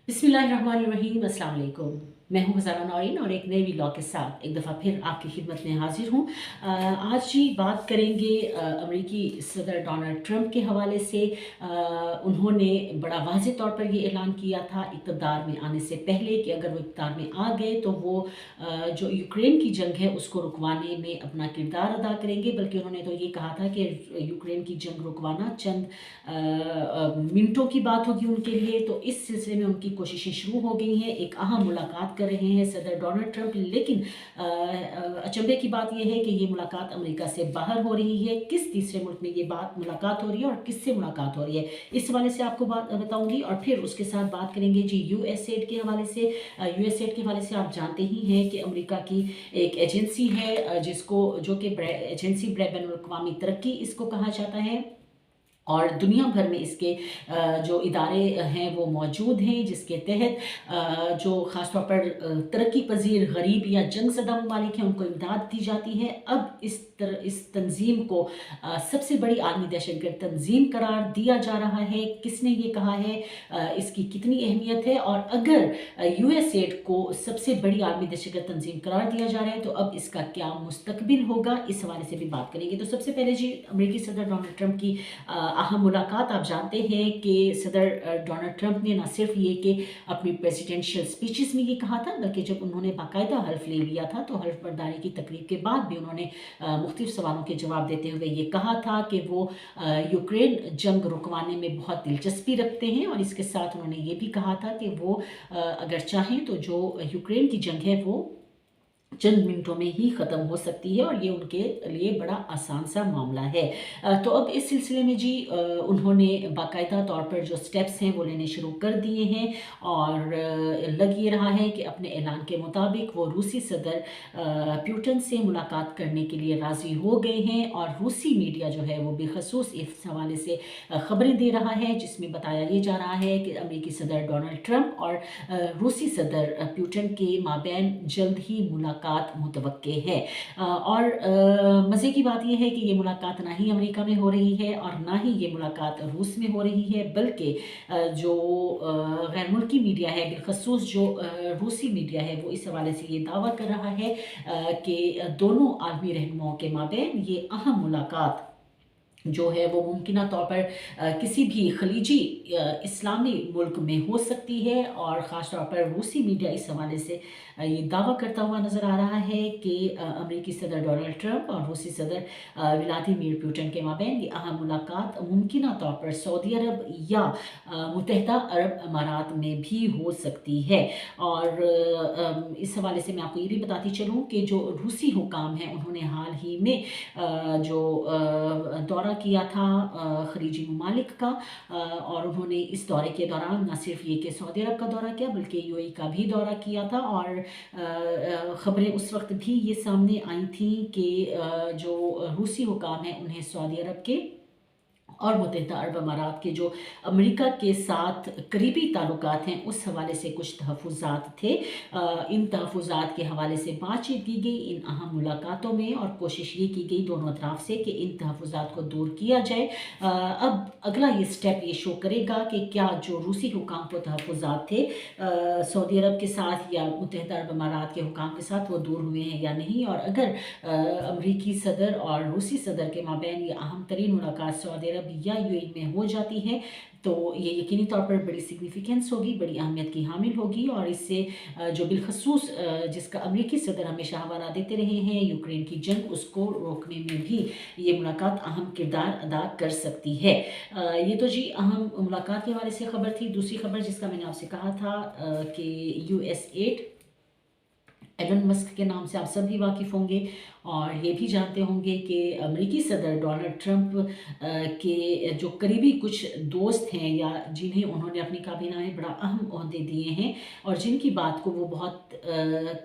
बिस्मिल्लाहिर्रहमानिर्रहीम, अस्सलाम वालेकुम। मैं हूँ ख़ज़ाना नौरीन और एक नए व्लॉग के साथ एक दफ़ा फिर आपकी खिदमत में हाज़िर हूँ। आज जी बात करेंगे अमेरिकी सदर डोनाल्ड ट्रंप के हवाले से। उन्होंने बड़ा वाज़ेह तौर पर ये ऐलान किया था इक़्तिदार में आने से पहले कि अगर वो इक़्तिदार में आ गए तो वो जो यूक्रेन की जंग है उसको रुकवाने में अपना किरदार अदा करेंगे। बल्कि उन्होंने तो ये कहा था कि यूक्रेन की जंग रुकवाना चंद मिनटों की बात होगी उनके लिए। तो इस सिलसिले में उनकी कोशिशें शुरू हो गई हैं, एक अहम मुलाकात कर रहे हैं सदर डोनाल्ड ट्रंप। लेकिन अचंभे की बात यह है कि ये मुलाकात अमेरिका से बाहर हो रही है। किस तीसरे मुल्क में ये बात मुलाकात हो रही है और किससे मुलाकात हो रही है, इस हवाले से आपको बात बताऊंगी। और फिर उसके साथ बात करेंगे जी यूएसएड के हवाले से। यूएसएड के हवाले से आप जानते ही हैं कि अमेरिका की एक एजेंसी है जिसको जो कि एजेंसी बैनुल-अक़वामी तरक्की इसको कहा जाता है। और दुनिया भर में इसके जो इदारे हैं वो मौजूद हैं, जिसके तहत जो ख़ास तौर पर तरक्की पज़ीर गरीब या जंग ज़दा ममालिक हैं उनको इमदाद दी जाती है। अब इस तंज़ीम को सबसे बड़ी आलमी दहशतगर्द तंज़ीम करार दिया जा रहा है। किसने ये कहा है, इसकी कितनी अहमियत है, और अगर यूएसएड को सबसे बड़ी आलमी दहशतगर्द तंज़ीम करार दिया जा रहा है तो अब इसका क्या मुस्तकबिल होगा, इस हवाले से भी बात करेंगे। तो सबसे पहले जी अमेरिकी सदर डोनाल्ड ट्रंप की अहम मुलाकात। आप जानते हैं कि सदर डोनाल्ड ट्रंप ने न सिर्फ ये कि अपनी प्रेसिडेंशियल स्पीचेस में ये कहा था, बल्कि जब उन्होंने बाकायदा हल्फ ले लिया था तो हल्फ बर्दारी की तकरीब के बाद भी उन्होंने मुख्तलिफ सवालों के जवाब देते हुए ये कहा था कि वो यूक्रेन जंग रुकवाने में बहुत दिलचस्पी रखते हैं। और इसके साथ उन्होंने ये भी कहा था कि वो अगर चाहें तो जो यूक्रेन की जंग है वो चंद मिनटों में ही ख़त्म हो सकती है, और ये उनके लिए बड़ा आसान सा मामला है। तो अब इस सिलसिले में जी उन्होंने बाकायदा तौर पर जो स्टेप्स हैं वो लेने शुरू कर दिए हैं। और लग ये रहा है कि अपने ऐलान के मुताबिक वो रूसी सदर पुतिन से मुलाकात करने के लिए राज़ी हो गए हैं। और रूसी मीडिया जो है वो बेखसूस इस हवाले से ख़बरें दे रहा है, जिसमें बताया ये जा रहा है कि अमेरिकी सदर डोनाल्ड ट्रंप और रूसी सदर पुतिन के माबैन जल्द ही मुलाकात मुतवक्के है। और मज़े की बात यह है कि ये मुलाकात ना ही अमेरिका में हो रही है और ना ही ये मुलाकात रूस में हो रही है, बल्कि जो गैर मुल्की मीडिया है, बिलखसूस जो रूसी मीडिया है, वो इस हवाले से ये दावा कर रहा है कि दोनों आलमी रहनुमाओं के माबैन ये अहम मुलाकात जो है वो मुमकिना तौर पर किसी भी खलीजी इस्लामी मुल्क में हो सकती है। और ख़ास तौर पर रूसी मीडिया इस हवाले से ये दावा करता हुआ नज़र आ रहा है कि अमेरिकी सदर डोनाल्ड ट्रंप और रूसी सदर व्लादिमीर पुतिन के माबैन ये अहम मुलाकात मुमकिना तौर पर सऊदी अरब या मुत्तहिदा अरब अमारात में भी हो सकती है। और इस हवाले से मैं आपको ये भी बताती चलूँ कि जो रूसी हुकाम हैं उन्होंने हाल ही में जो दौरा किया था खलीजी ममालिक का। और उन्होंने इस दौरे के दौरान न सिर्फ ये कि सऊदी अरब का दौरा किया बल्कि यूएई का भी दौरा किया था। और ख़बरें उस वक्त भी ये सामने आई थी कि जो रूसी हुकाम हैं उन्हें सऊदी अरब के और मुत्तहिदा अरब अमारात के जो अमेरिका के साथ करीबी ताल्लुकात हैं उस हवाले से कुछ तहफ़्फ़ुज़ात थे। इन तहफ़्फ़ुज़ात के हवाले से बातचीत की गई इन अहम मुलाकातों में, और कोशिश ये की गई दोनों अतराफ़ से कि इन तहफ़्फ़ुज़ात को दूर किया जाए। अब अगला ये स्टेप ये शो करेगा कि क्या जो रूसी हुकाम को तहफ़्फ़ुज़ात थे सऊदी अरब के साथ या मुत्तहिदा अरब अमारात के हुकाम के साथ वो दूर हुए हैं या नहीं। और अगर अमरीकी सदर और रूसी सदर के माबैन ये अहम तरीन मुलाकात सऊदी अरब या यूएई में हो जाती है तो ये यकीनी तौर पर बड़ी सिग्निफिकेंस होगी, बड़ी अहमियत की हामिल होगी। और इससे जो बिलखसूस जिसका अमेरिकी सदर हमेशा हवाला देते रहे हैं यूक्रेन की जंग, उसको रोकने में भी ये मुलाकात अहम किरदार अदा कर सकती है। ये तो जी अहम मुलाकात के हवाले से ख़बर थी। दूसरी ख़बर जिसका मैंने आपसे कहा था कि यूएस8 एलन मस्क के नाम से आप सब भी वाकिफ़ होंगे, और ये भी जानते होंगे कि अमेरिकी सदर डोनाल्ड ट्रंप के जो करीबी कुछ दोस्त हैं या जिन्हें उन्होंने अपनी काबीना में बड़ा अहम ओहदे दिए हैं और जिनकी बात को वो बहुत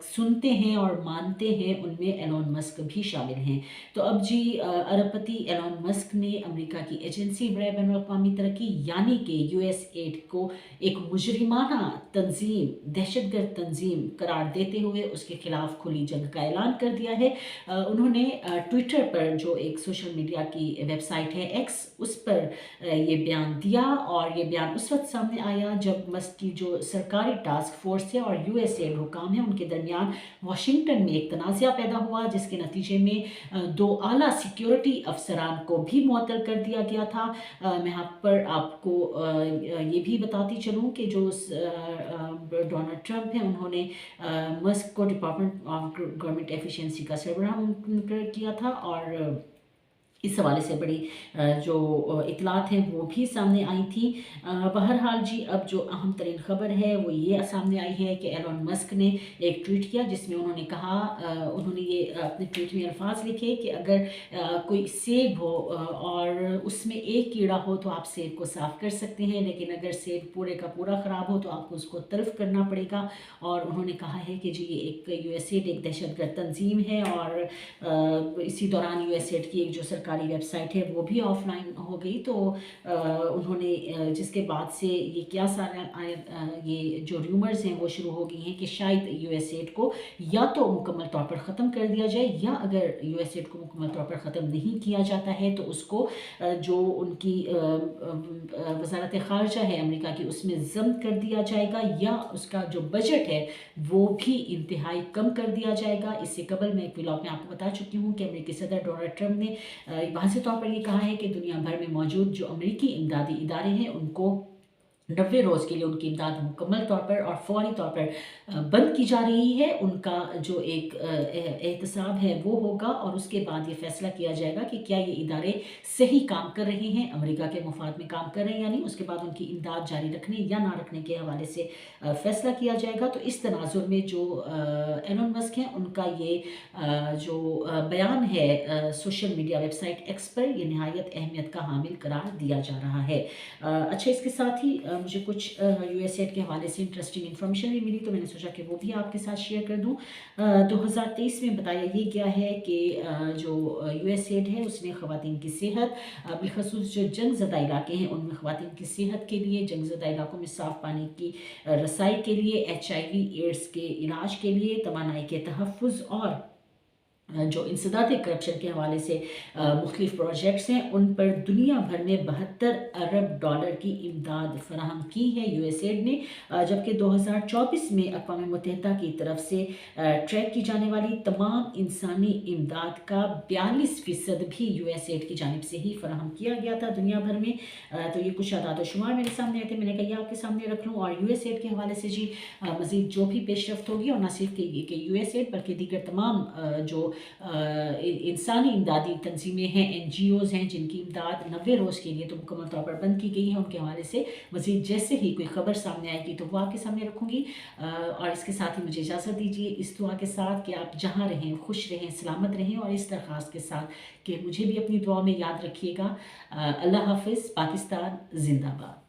सुनते हैं और मानते हैं, उनमें एलन मस्क भी शामिल हैं। तो अब जी अरबपति एलन मस्क ने अमेरिका की एजेंसी बैनुल-अक़वामी तरक्की यानी कि यूएस8 को एक मुजरिमाना तंजीम, दहशतगर्द तंजीम करार देते हुए उसके खिलाफ खुली जंग का ऐलान कर दिया है। उन्होंने ट्विटर पर जो एक सोशल मीडिया की वेबसाइट है एक्स, उस पर ये बयान दिया, और ये बयान उस वक्त सामने आया जब मस्क की जो सरकारी टास्क फोर्स है और यूएसएड हुकाम है उनके दरमियान वाशिंगटन में एक तनाज़ा पैदा हुआ, जिसके नतीजे में दो आला सिक्योरिटी अफसरान को भी मुअत्तल कर दिया गया था। मैं यहाँ पर आपको ये भी बताती चलूँ कि जो डोनाल्ड ट्रंप हैं उन्होंने मस्क को डिपार्टमेंट ऑफ गवर्नमेंट एफिशिएंसी का सरबराह मुकर्रर किया था, और इस हवाले से बड़ी जो इतलात हैं वो भी सामने आई थी। बहरहाल जी, अब जो अहम तरीन ख़बर है वो ये सामने आई है कि एलन मस्क ने एक ट्वीट किया जिसमें उन्होंने कहा, उन्होंने ये अपने ट्वीट में अल्फाज लिखे कि अगर कोई सेब हो और उसमें एक कीड़ा हो तो आप सेब को साफ़ कर सकते हैं, लेकिन अगर सेब पूरे का पूरा ख़राब हो तो आपको उसको तल्फ़ करना पड़ेगा। और उन्होंने कहा है कि जी ये एक यूएसएड एक दहशतगर्द तंजीम है, और इसी दौरान यूएसएड की एक जो सरकारी वेबसाइट है वो भी ऑफलाइन हो गई। तो उन्होंने जिसके बाद से ये क्या सारा ये जो र्यूमर्स हैं वो शुरू हो गई हैं कि शायद यूएसएड को या तो मुकम्मल तौर पर ख़त्म कर दिया जाए, या अगर यूएसएड को मुकम्मल तौर पर ख़त्म नहीं किया जाता है तो उसको जो उनकी वज़ारत ख़ारजा है अमेरिका की उसमें ज़ब्त कर दिया जाएगा, या उसका जो बजट है वो भी इंतहाई कम कर दिया जाएगा। इससे कबल मैं एक व्लॉग में आपको बता चुकी हूँ कि अमेरिकी सदर डोनाल्ड ट्रंप ने वाज़ेह तौर पर ये कहा है कि दुनिया भर में मौजूद जो अमेरिकी इमदादी इदारे हैं उनको 90 रोज़ के लिए उनकी इमदाद मुकम्मल तौर पर और फौरी तौर पर बंद की जा रही है। उनका जो एक एहतसाब है वो होगा, और उसके बाद ये फैसला किया जाएगा कि क्या ये इदारे सही काम कर रहे हैं, अमेरिका के मुफाद में काम कर रहे हैं या नहीं। उसके बाद उनकी इमदाद जारी रखने या ना रखने के हवाले से फैसला किया जाएगा। तो इस तनाजुर में जो एलन मस्क हैं उनका ये जो बयान है सोशल मीडिया वेबसाइट एक्स पर, ये नहायत अहमियत का हामिल करार दिया जा रहा है। अच्छा, इसके साथ ही मुझे कुछ यूएसएड के हवाले से इंटरेस्टिंग इन्फॉर्मेशन भी मिली, तो मैंने सोचा कि वो भी आपके साथ शेयर कर दूं। 2023 में बताया ये गया है कि जो यूएसएड है उसने ख़वातीन की सेहत, बिलखसूस जो जंगज़दा इलाके हैं उनमें ख़वातीन की सेहत के लिए, जंगज़दा इलाकों में साफ़ पानी की रसाई के लिए, HIV एड्स के इलाज के लिए, तवानाई के तहफ़्फ़ुज़ और जो इंसदाद करप्शन के हवाले से मुख्तलिफ प्रोजेक्ट्स हैं उन पर दुनिया भर में 72 अरब डॉलर की इमदाद फराहम की है यूएसएड ने। जबकि 2024 में अक़वाम मुत्तहिदा की तरफ से ट्रैक की जाने वाली तमाम इंसानी इमदाद का 42% भी यूएसएड की जानिब से ही फराहम किया गया था दुनिया भर में। तो ये कुछ आदाद शुमार मेरे सामने आए थे, मैंने कहा आपके सामने रख लूँ। और यूएसएड के हवाले से जी मज़ीद जो भी पेशरफ्त होगी, और न सिर्फ कि यूएसएड बल्कि दीगर तमाम जो इंसानी इमदादी तंजीमें हैं, NGOs हैं जिनकी इमदाद 90 रोज़ के लिए तो मुकम्मल तौर पर बंद की गई है, उनके हवाले से मज़ीद जैसे ही कोई ख़बर सामने आएगी तो वो आपके सामने रखूँगी। और इसके साथ ही मुझे इजाज़त दीजिए इस दुआ के साथ कि आप जहाँ रहें खुश रहें, सलामत रहें, और इस दरख्वास्त के साथ कि मुझे भी अपनी दुआ में याद रखिएगा। अल्लाह हाफ़िज़। पाकिस्तान ज़िंदाबाद।